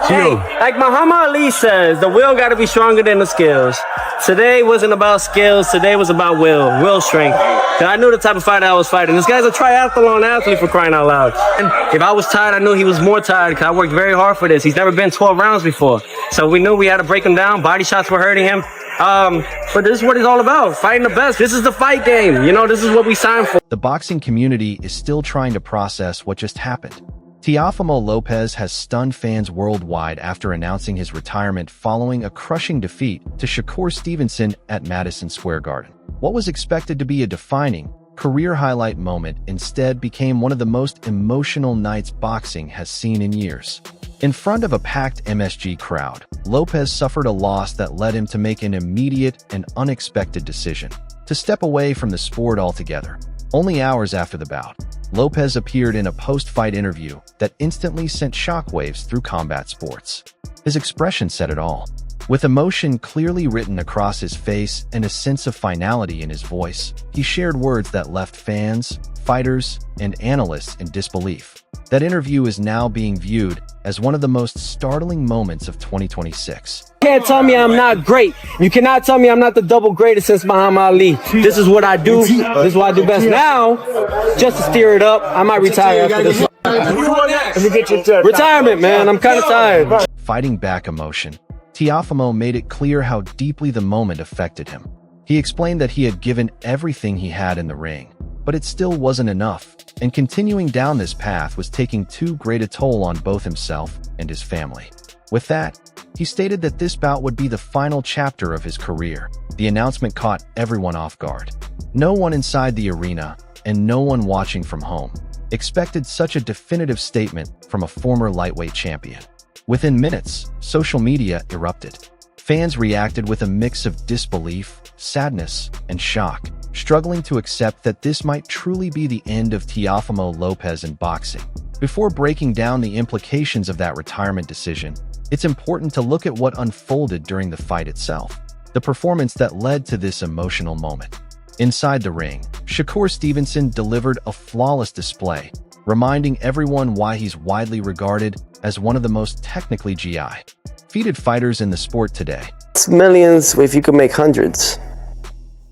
Hey, like Muhammad Ali says, the will got to be stronger than the skills. Today wasn't about skills. Today was about will strength. Cause I knew the type of fighter I was fighting. This guy's a triathlon athlete, for crying out loud. And if I was tired, I knew he was more tired because I worked very hard for this. He's never been 12 rounds before. So we knew we had to break him down. Body shots were hurting him. But this is what it's all about. Fighting the best. This is the fight game. You know, this is what we signed for. The boxing community is still trying to process what just happened. Teofimo Lopez has stunned fans worldwide after announcing his retirement following a crushing defeat to Shakur Stevenson at Madison Square Garden. What was expected to be a defining, career highlight moment instead became one of the most emotional nights boxing has seen in years. In front of a packed MSG crowd, Lopez suffered a loss that led him to make an immediate and unexpected decision to step away from the sport altogether. Only hours after the bout, Lopez appeared in a post-fight interview that instantly sent shockwaves through combat sports. His expression said it all. With emotion clearly written across his face and a sense of finality in his voice, he shared words that left fans, fighters, and analysts in disbelief. That interview is now being viewed as one of the most startling moments of 2026. You can't tell me I'm not great. You cannot tell me I'm not the double greatest since Muhammad Ali. This is what I do. This is what I do best. Now, just to steer it up, I might retire after this. Retirement, man. I'm kind of tired. Fighting back emotion, Teofimo made it clear how deeply the moment affected him. He explained that he had given everything he had in the ring, but it still wasn't enough, and continuing down this path was taking too great a toll on both himself and his family. With that, he stated that this bout would be the final chapter of his career. The announcement caught everyone off guard. No one inside the arena, and no one watching from home, expected such a definitive statement from a former lightweight champion. Within minutes, social media erupted. Fans reacted with a mix of disbelief, sadness, and shock, struggling to accept that this might truly be the end of Teofimo Lopez in boxing. Before breaking down the implications of that retirement decision, it's important to look at what unfolded during the fight itself, the performance that led to this emotional moment. Inside the ring, Shakur Stevenson delivered a flawless display, reminding everyone why he's widely regarded as one of the most technically feated fighters in the sport today. It's millions if you could make hundreds.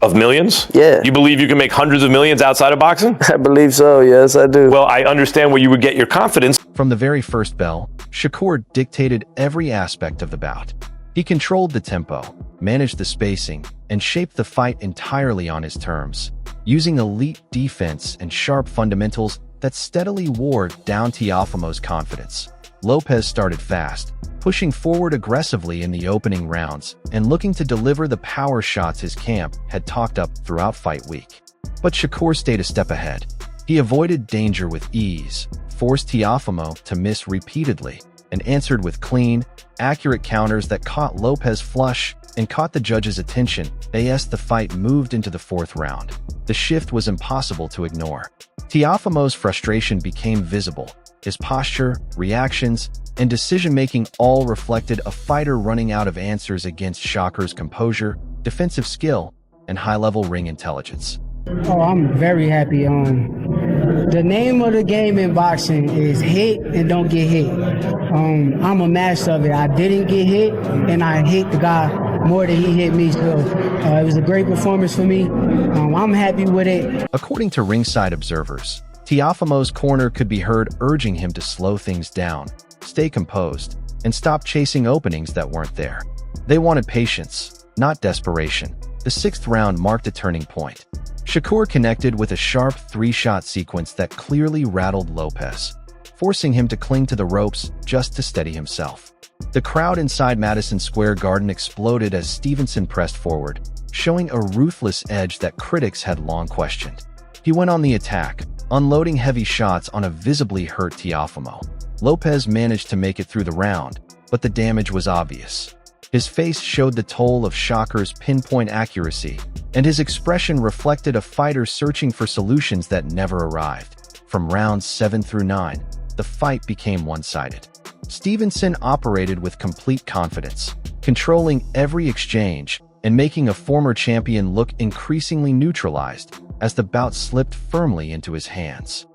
Of millions? Yeah. You believe you can make hundreds of millions outside of boxing? I believe so, yes, I do. Well, I understand where you would get your confidence. From the very first bell, Shakur dictated every aspect of the bout. He controlled the tempo, managed the spacing, and shaped the fight entirely on his terms, using elite defense and sharp fundamentals that steadily wore down Teofimo's confidence. Lopez started fast, pushing forward aggressively in the opening rounds and looking to deliver the power shots his camp had talked up throughout fight week. But Shakur stayed a step ahead. He avoided danger with ease, forced Teofimo to miss repeatedly, and answered with clean, accurate counters that caught Lopez flush and caught the judge's attention as the fight moved into the fourth round. The shift was impossible to ignore. Teofimo's frustration became visible. His posture, reactions, and decision-making all reflected a fighter running out of answers against Shakur's composure, defensive skill, and high-level ring intelligence. Oh, I'm very happy. The name of the game in boxing is hit and don't get hit. I'm a master of it. I didn't get hit, and I hit the guy more than he hit me. So it was a great performance for me. I'm happy with it. According to ringside observers, Teofimo's corner could be heard urging him to slow things down, stay composed, and stop chasing openings that weren't there. They wanted patience, not desperation. The sixth round marked a turning point. Shakur connected with a sharp three-shot sequence that clearly rattled Lopez, forcing him to cling to the ropes just to steady himself. The crowd inside Madison Square Garden exploded as Stevenson pressed forward, showing a ruthless edge that critics had long questioned. He went on the attack, unloading heavy shots on a visibly hurt Teofimo. Lopez managed to make it through the round, but the damage was obvious. His face showed the toll of Shakur's pinpoint accuracy, and his expression reflected a fighter searching for solutions that never arrived. From rounds 7 through 9, the fight became one-sided. Stevenson operated with complete confidence, controlling every exchange and making a former champion look increasingly neutralized as the bout slipped firmly into his hands.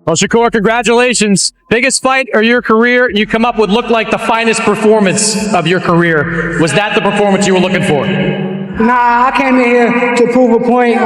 Well, Shakur, congratulations. Biggest fight of your career. You come up with looked like the finest performance of your career. Was that the performance you were looking for? Nah, I came in here to prove a point.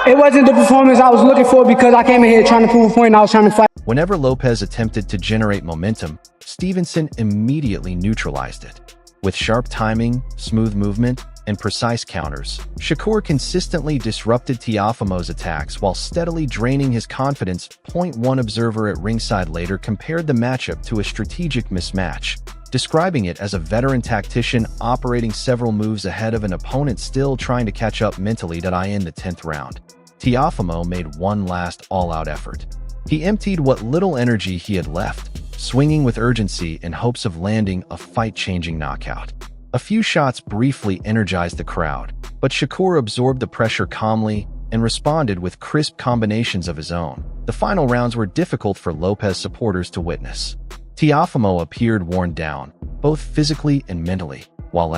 It wasn't the performance I was looking for because I came in here trying to prove a point and I was trying to fight. Whenever Lopez attempted to generate momentum, Stevenson immediately neutralized it. With sharp timing, smooth movement, and precise counters, Shakur consistently disrupted Teofimo's attacks while steadily draining his confidence. One observer at ringside later compared the matchup to a strategic mismatch, describing it as a veteran tactician operating several moves ahead of an opponent still trying to catch up mentally. In the 10th round, Teofimo made one last all-out effort. He emptied what little energy he had left, swinging with urgency in hopes of landing a fight-changing knockout. A few shots briefly energized the crowd, but Shakur absorbed the pressure calmly and responded with crisp combinations of his own. The final rounds were difficult for Lopez supporters to witness. Teofimo appeared worn down, both physically and mentally, while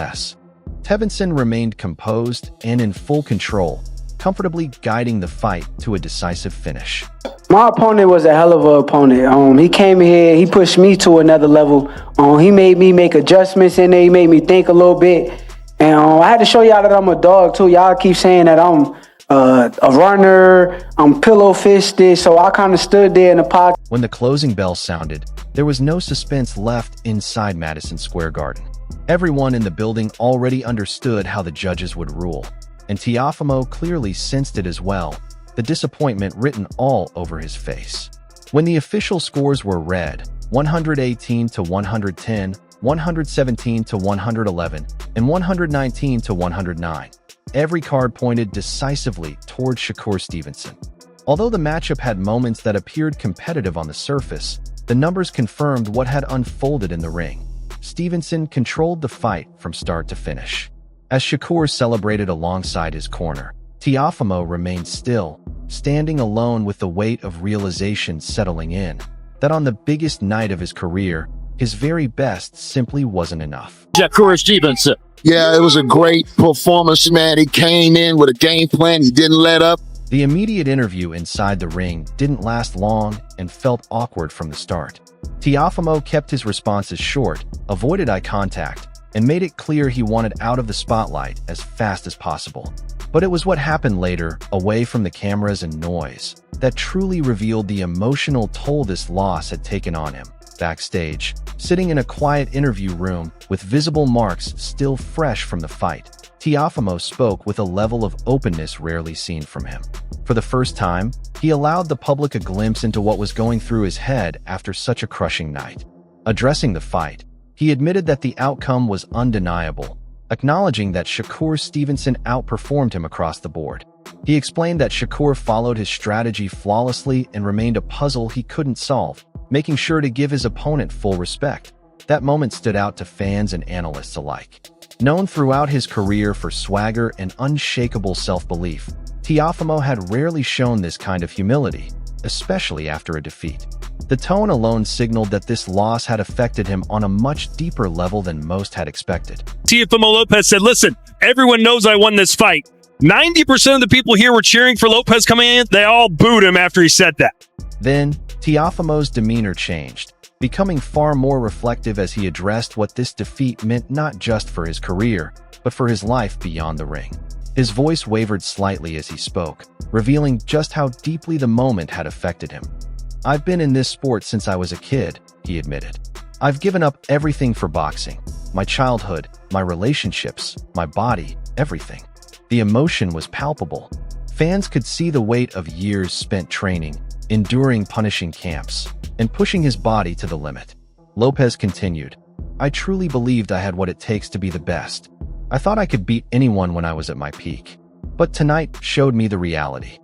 Stevenson remained composed and in full control, comfortably guiding the fight to a decisive finish. My opponent was a hell of an opponent. He came here, he pushed me to another level. He made me make adjustments in there, he made me think a little bit. And I had to show y'all that I'm a dog too. Y'all keep saying that I'm a runner, I'm pillow-fisted, so I kind of stood there in the pocket. When the closing bell sounded, there was no suspense left inside Madison Square Garden. Everyone in the building already understood how the judges would rule, and Teofimo clearly sensed it as well, the disappointment written all over his face. When the official scores were read, 118 to 110, 117 to 111, and 119 to 109, every card pointed decisively toward Shakur Stevenson. Although the matchup had moments that appeared competitive on the surface, the numbers confirmed what had unfolded in the ring. Stevenson controlled the fight from start to finish. As Shakur celebrated alongside his corner, Teofimo remained still, standing alone with the weight of realization settling in, that on the biggest night of his career, his very best simply wasn't enough. Shakur Stevenson. Yeah, it was a great performance, man. He came in with a game plan. He didn't let up. The immediate interview inside the ring didn't last long and felt awkward from the start. Teofimo kept his responses short, avoided eye contact, and made it clear he wanted out of the spotlight as fast as possible. But it was what happened later, away from the cameras and noise, that truly revealed the emotional toll this loss had taken on him. Backstage, sitting in a quiet interview room with visible marks still fresh from the fight, Teofimo spoke with a level of openness rarely seen from him. For the first time, he allowed the public a glimpse into what was going through his head after such a crushing night. Addressing the fight, he admitted that the outcome was undeniable, acknowledging that Shakur Stevenson outperformed him across the board. He explained that Shakur followed his strategy flawlessly and remained a puzzle he couldn't solve, making sure to give his opponent full respect. That moment stood out to fans and analysts alike. Known throughout his career for swagger and unshakable self-belief, Teofimo had rarely shown this kind of humility, especially after a defeat. The tone alone signaled that this loss had affected him on a much deeper level than most had expected. Teofimo Lopez said, listen, everyone knows I won this fight. 90% of the people here were cheering for Lopez coming in. They all booed him after he said that. Then, Teofimo's demeanor changed, becoming far more reflective as he addressed what this defeat meant not just for his career, but for his life beyond the ring. His voice wavered slightly as he spoke, revealing just how deeply the moment had affected him. "I've been in this sport since I was a kid," he admitted. "I've given up everything for boxing. My childhood, my relationships, my body, everything." The emotion was palpable. Fans could see the weight of years spent training, enduring punishing camps, and pushing his body to the limit. Lopez continued, "I truly believed I had what it takes to be the best. I thought I could beat anyone when I was at my peak. But tonight showed me the reality."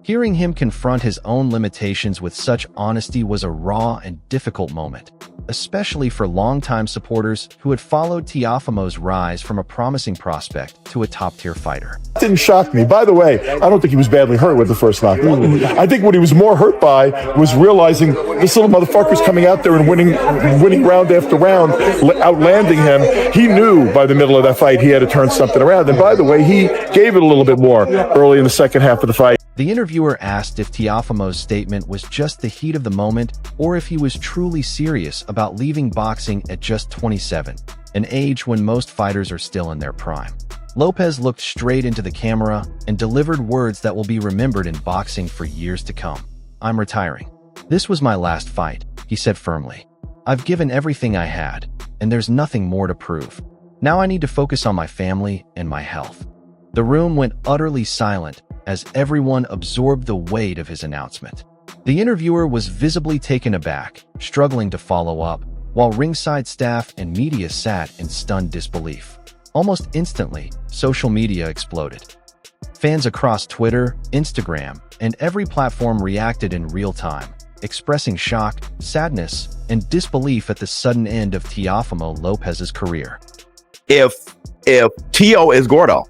Hearing him confront his own limitations with such honesty was a raw and difficult moment, especially for longtime supporters who had followed Teofimo's rise from a promising prospect to a top-tier fighter. It didn't shock me. By the way, I don't think he was badly hurt with the first knockout. I think what he was more hurt by was realizing this little motherfucker's coming out there and winning round after round, outlanding him. He knew by the middle of that fight he had to turn something around. And by the way, he gave it a little bit more early in the second half of the fight. The interviewer asked if Teofimo's statement was just the heat of the moment or if he was truly serious about leaving boxing at just 27, an age when most fighters are still in their prime. Lopez looked straight into the camera and delivered words that will be remembered in boxing for years to come. "I'm retiring. This was my last fight," he said firmly. "I've given everything I had, and there's nothing more to prove. Now I need to focus on my family and my health." The room went utterly silent as everyone absorbed the weight of his announcement. The interviewer was visibly taken aback, struggling to follow up, while ringside staff and media sat in stunned disbelief. Almost instantly, social media exploded. Fans across Twitter, Instagram, and every platform reacted in real time, expressing shock, sadness, and disbelief at the sudden end of Teofimo Lopez's career. If Teo is Gordo,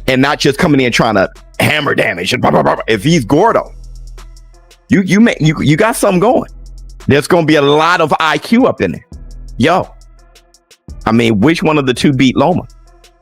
and not just coming in trying to hammer damage, and blah, blah, blah, if he's Gordo, you got something going. There's going to be a lot of IQ up in there. Yo, I mean, which one of the two beat Loma?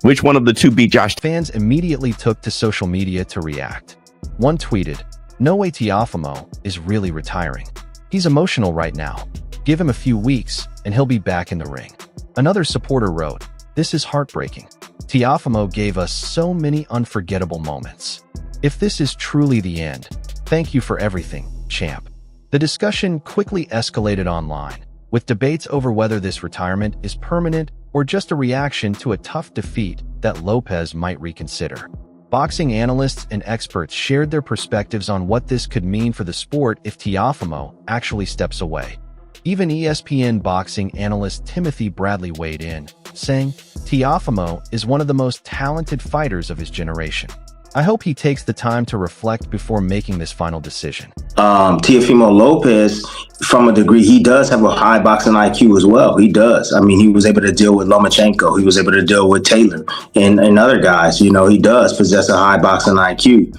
Which one of the two beat Josh? Fans immediately took to social media to react. One tweeted, "No way Teofimo is really retiring. He's emotional right now. Give him a few weeks and he'll be back in the ring." Another supporter wrote, "This is heartbreaking. Teofimo gave us so many unforgettable moments. If this is truly the end, thank you for everything, champ." The discussion quickly escalated online, with debates over whether this retirement is permanent or just a reaction to a tough defeat that Lopez might reconsider. Boxing analysts and experts shared their perspectives on what this could mean for the sport if Teofimo actually steps away. Even ESPN boxing analyst Timothy Bradley weighed in, saying, "Teofimo is one of the most talented fighters of his generation. I hope he takes the time to reflect before making this final decision." Teofimo Lopez, from a degree, he does have a high boxing IQ as well. He does. I mean, he was able to deal with Lomachenko. He was able to deal with Taylor and other guys. You know, he does possess a high boxing IQ.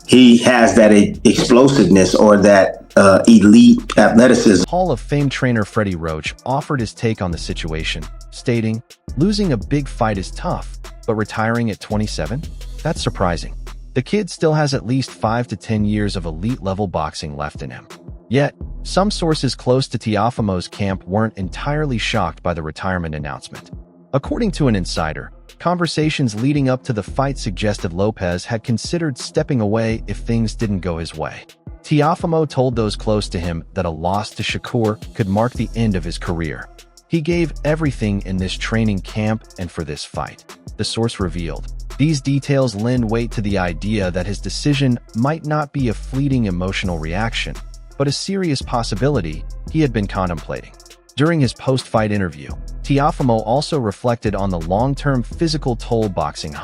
He has that explosiveness or that elite athleticism. Hall of Fame trainer Freddie Roach offered his take on the situation, stating, "Losing a big fight is tough, but retiring at 27? That's surprising. The kid still has at least 5 to 10 years of elite-level boxing left in him." Yet, some sources close to Teofimo's camp weren't entirely shocked by the retirement announcement. According to an insider, conversations leading up to the fight suggested Lopez had considered stepping away if things didn't go his way. Teofimo told those close to him that a loss to Shakur could mark the end of his career. "He gave everything in this training camp and for this fight," the source revealed. These details lend weight to the idea that his decision might not be a fleeting emotional reaction, but a serious possibility he had been contemplating. During his post-fight interview, Teofimo also reflected on the long-term physical toll boxing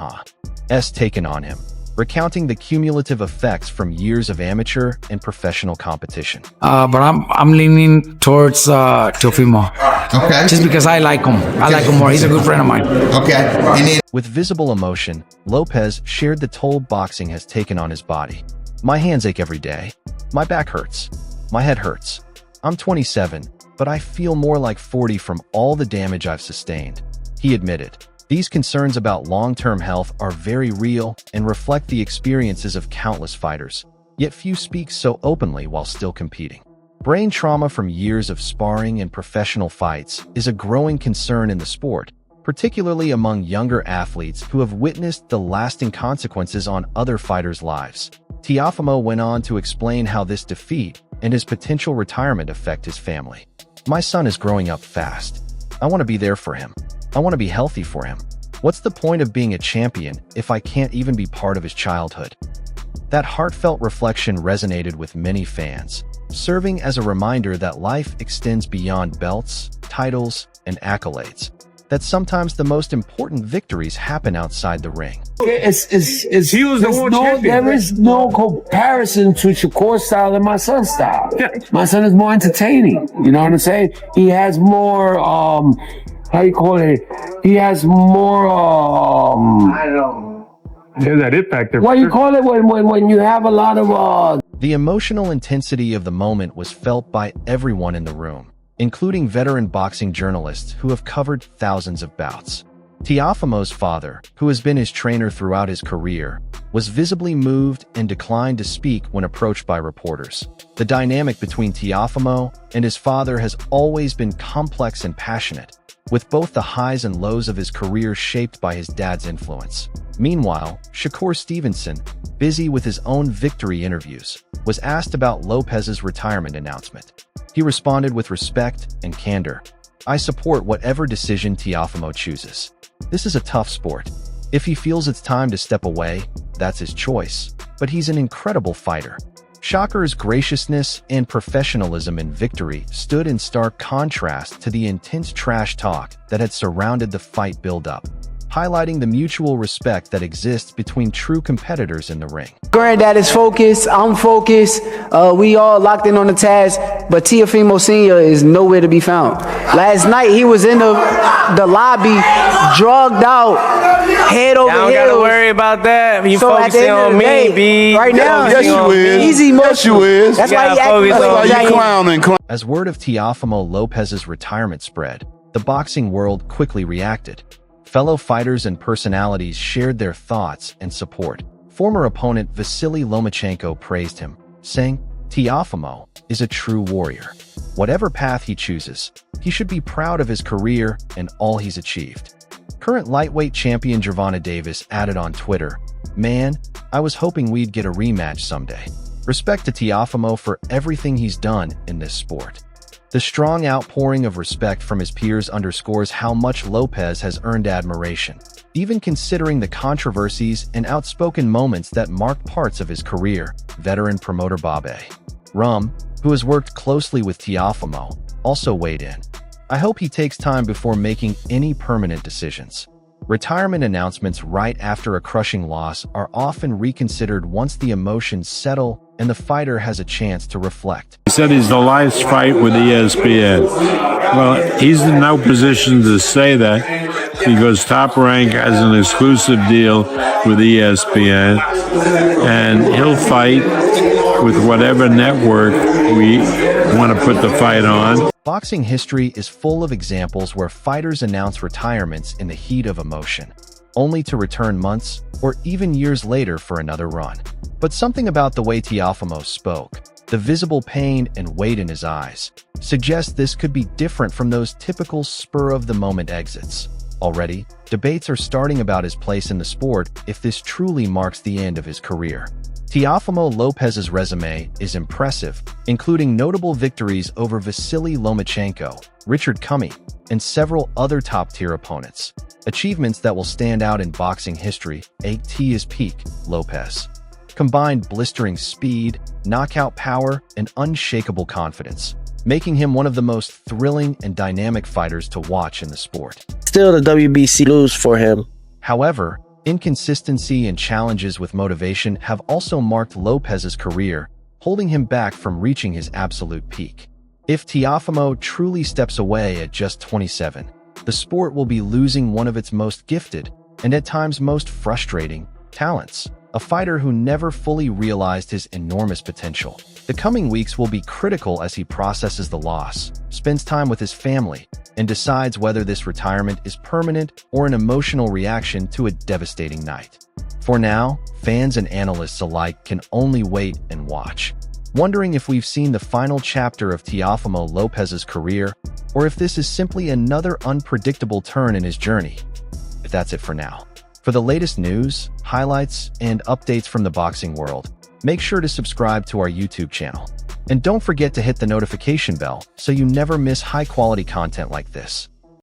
has taken on him, recounting the cumulative effects from years of amateur and professional competition. But I'm leaning towards Teofimo. Okay. Just because I like him. I like him more. He's a good friend of mine. Okay. With visible emotion, Lopez shared the toll boxing has taken on his body. "My hands ache every day. My back hurts. My head hurts. I'm 27, but I feel more like 40 from all the damage I've sustained," he admitted. These concerns about long-term health are very real and reflect the experiences of countless fighters, yet few speak so openly while still competing. Brain trauma from years of sparring and professional fights is a growing concern in the sport, particularly among younger athletes who have witnessed the lasting consequences on other fighters' lives. Teofimo went on to explain how this defeat and his potential retirement affect his family. "My son is growing up fast. I want to be there for him. I want to be healthy for him. What's the point of being a champion if I can't even be part of his childhood?" That heartfelt reflection resonated with many fans, serving as a reminder that life extends beyond belts, titles, and accolades, that sometimes the most important victories happen outside the ring. There is no comparison to Shakur's style and my son's style. Yeah. My son is more entertaining. You know what I'm saying? He has more, how you call it? He has more, I don't know. There's that it factor. What do you call it when you have a lot of, The emotional intensity of the moment was felt by everyone in the room, including veteran boxing journalists who have covered thousands of bouts. Teofimo's father, who has been his trainer throughout his career, was visibly moved and declined to speak when approached by reporters. The dynamic between Teofimo and his father has always been complex and passionate, with both the highs and lows of his career shaped by his dad's influence. Meanwhile, Shakur Stevenson, busy with his own victory interviews, was asked about Lopez's retirement announcement. He responded with respect and candor. "I support whatever decision Teofimo chooses. This is a tough sport. If he feels it's time to step away, that's his choice. But he's an incredible fighter." Shakur's graciousness and professionalism in victory stood in stark contrast to the intense trash talk that had surrounded the fight build-up, highlighting the mutual respect that exists between true competitors in the ring. Granddad is focused. I'm focused. We all locked in on the task, but Teofimo Sr. is nowhere to be found. Last night, he was in the lobby, drugged out, head over heels. I don't gotta worry about that. You focusing on me, B. Right now, yes, you is. he's emotional. Yes, you is. That's why he gotta acting focus on like you clowning. As word of Teofimo Lopez's retirement spread, the boxing world quickly reacted. Fellow fighters and personalities shared their thoughts and support. Former opponent Vasily Lomachenko praised him, saying, "Teofimo is a true warrior. Whatever path he chooses, he should be proud of his career and all he's achieved." Current lightweight champion Gervonta Davis added on Twitter, "Man, I was hoping we'd get a rematch someday. Respect to Teofimo for everything he's done in this sport." The strong outpouring of respect from his peers underscores how much Lopez has earned admiration, even considering the controversies and outspoken moments that marked parts of his career. Veteran promoter Bob Rum, who has worked closely with Teofimo, also weighed in. "I hope he takes time before making any permanent decisions. Retirement announcements right after a crushing loss are often reconsidered once the emotions settle and the fighter has a chance to reflect." He said he's the last fight with ESPN. Well, he's in no position to say that because Top Rank has an exclusive deal with ESPN, and he'll fight with whatever network we want to put the fight on. Boxing history is full of examples where fighters announce retirements in the heat of emotion, only to return months or even years later for another run. But something about the way Teofimo spoke, the visible pain and weight in his eyes, suggests this could be different from those typical spur-of-the-moment exits. Already, debates are starting about his place in the sport if this truly marks the end of his career. Teofimo Lopez's resume is impressive, including notable victories over Vasily Lomachenko, Richard Cummey, and several other top-tier opponents. Achievements that will stand out in boxing history. At his peak, Lopez combined blistering speed, knockout power, and unshakable confidence, making him one of the most thrilling and dynamic fighters to watch in the sport. Still, the WBC lose for him. However, inconsistency and challenges with motivation have also marked Lopez's career, holding him back from reaching his absolute peak. If Teofimo truly steps away at just 27, the sport will be losing one of its most gifted, and at times most frustrating, talents. A fighter who never fully realized his enormous potential. The coming weeks will be critical as he processes the loss, spends time with his family, and decides whether this retirement is permanent or an emotional reaction to a devastating night. For now, fans and analysts alike can only wait and watch, wondering if we've seen the final chapter of Teofimo Lopez's career, or if this is simply another unpredictable turn in his journey. But that's it for now. For the latest news, highlights, and updates from the boxing world, make sure to subscribe to our YouTube channel. And don't forget to hit the notification bell so you never miss high-quality content like this.